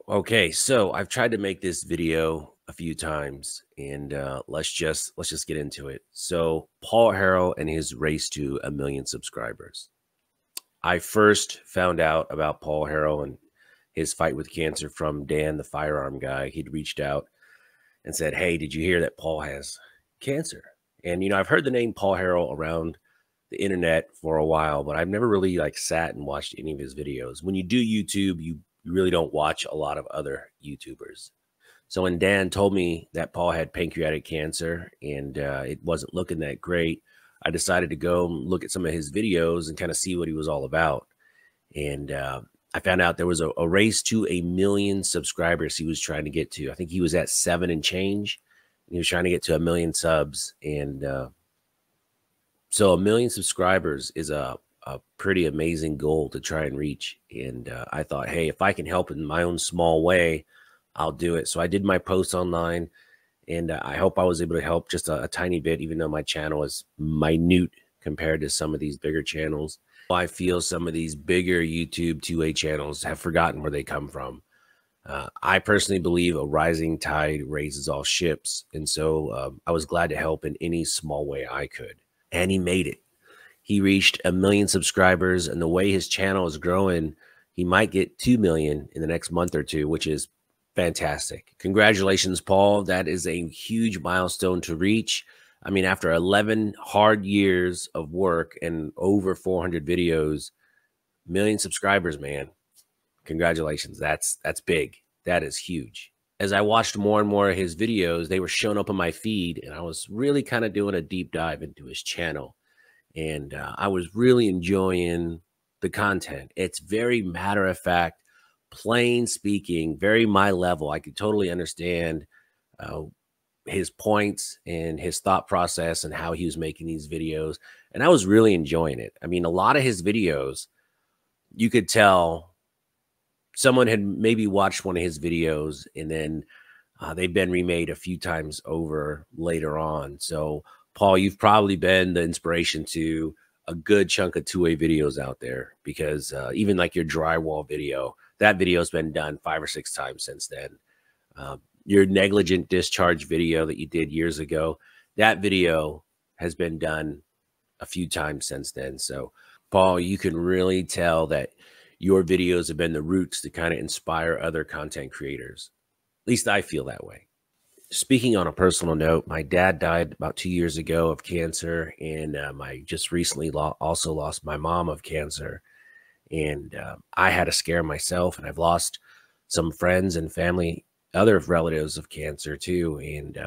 Okay, so I've tried to make this video a few times, and let's just get into it. So Paul Harrell and his race to 1 million subscribers. I first found out about Paul Harrell and his fight with cancer from Dan, the firearm guy. He'd reached out and said, "Hey, did you hear that Paul has cancer?" And I've heard the name Paul Harrell around the internet for a while, but I've never really sat and watched any of his videos. When you do YouTube, you really don't watch a lot of other YouTubers. So when Dan told me that Paul had pancreatic cancer and it wasn't looking that great, I decided to go and look at some of his videos and kind of see what he was all about. And I found out there was a race to 1 million subscribers he was trying to get to. I think he was at 7 and change. And he was trying to get to 1 million subs. And so 1 million subscribers is a pretty amazing goal to try and reach. And I thought, hey, if I can help in my own small way, I'll do it. So I did my posts online, and I hope I was able to help just a tiny bit, even though my channel is minute compared to some of these bigger channels. I feel some of these bigger YouTube 2A channels have forgotten where they come from. I personally believe a rising tide raises all ships. And so I was glad to help in any small way I could. And he made it. He reached 1 million subscribers, and the way his channel is growing, he might get 2 million in the next month or two, which is fantastic. Congratulations, Paul. That is a huge milestone to reach. I mean, after 11 hard years of work and over 400 videos, 1 million subscribers, man. Congratulations. That's big. That is huge. As I watched more and more of his videos, they were showing up on my feed, and I was really kind of doing a deep dive into his channel. And I was really enjoying the content. It's very matter of fact, plain speaking, very my level. I could totally understand his points and his thought process and how he was making these videos. And I was really enjoying it. I mean, a lot of his videos, you could tell someone had maybe watched one of his videos and then they've been remade a few times over later on. So Paul, you've probably been the inspiration to a good chunk of 2A videos out there, because even like your drywall video, that video has been done 5 or 6 times since then. Your negligent discharge video that you did years ago, that video has been done a few times since then. So Paul, you can really tell that your videos have been the roots to kind of inspire other content creators. At least I feel that way. Speaking on a personal note, my dad died about 2 years ago of cancer, and I just recently also lost my mom of cancer. And I had a scare myself, and I've lost some friends and family, other relatives of cancer too. And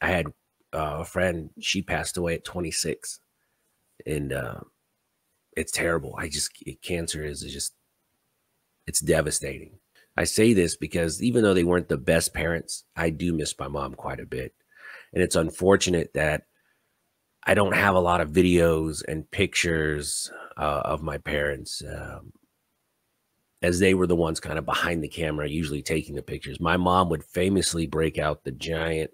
I had a friend, she passed away at 26, and it's terrible. Cancer is just, it's devastating. I say this because even though they weren't the best parents, I do miss my mom quite a bit. And it's unfortunate that I don't have a lot of videos and pictures of my parents, as they were the ones kind of behind the camera, usually taking the pictures. My mom would famously break out the giant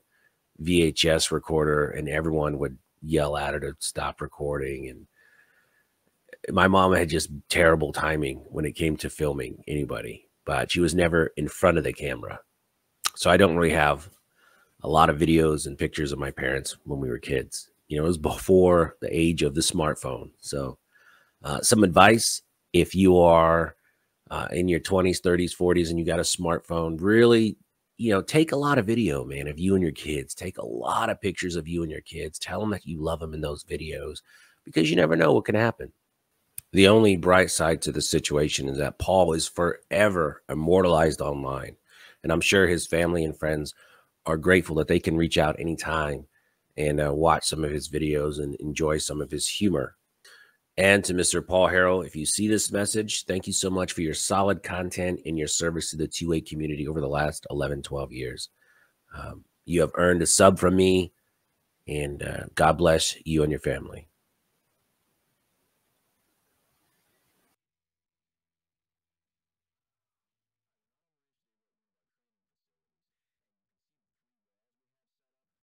VHS recorder, and everyone would yell at her to stop recording. And my mom had just terrible timing when it came to filming anybody, but she was never in front of the camera. So I don't really have a lot of videos and pictures of my parents when we were kids. It was before the age of the smartphone. So some advice: if you are in your 20s, 30s, 40s, and you got a smartphone, really, take a lot of video, man, of you and your kids. Take a lot of pictures of you and your kids. Tell them that you love them in those videos, because you never know what can happen. The only bright side to the situation is that Paul is forever immortalized online. And I'm sure his family and friends are grateful that they can reach out anytime and watch some of his videos and enjoy some of his humor. And to Mr. Paul Harrell, if you see this message, thank you so much for your solid content and your service to the 2A community over the last 11, 12 years. You have earned a sub from me, and God bless you and your family.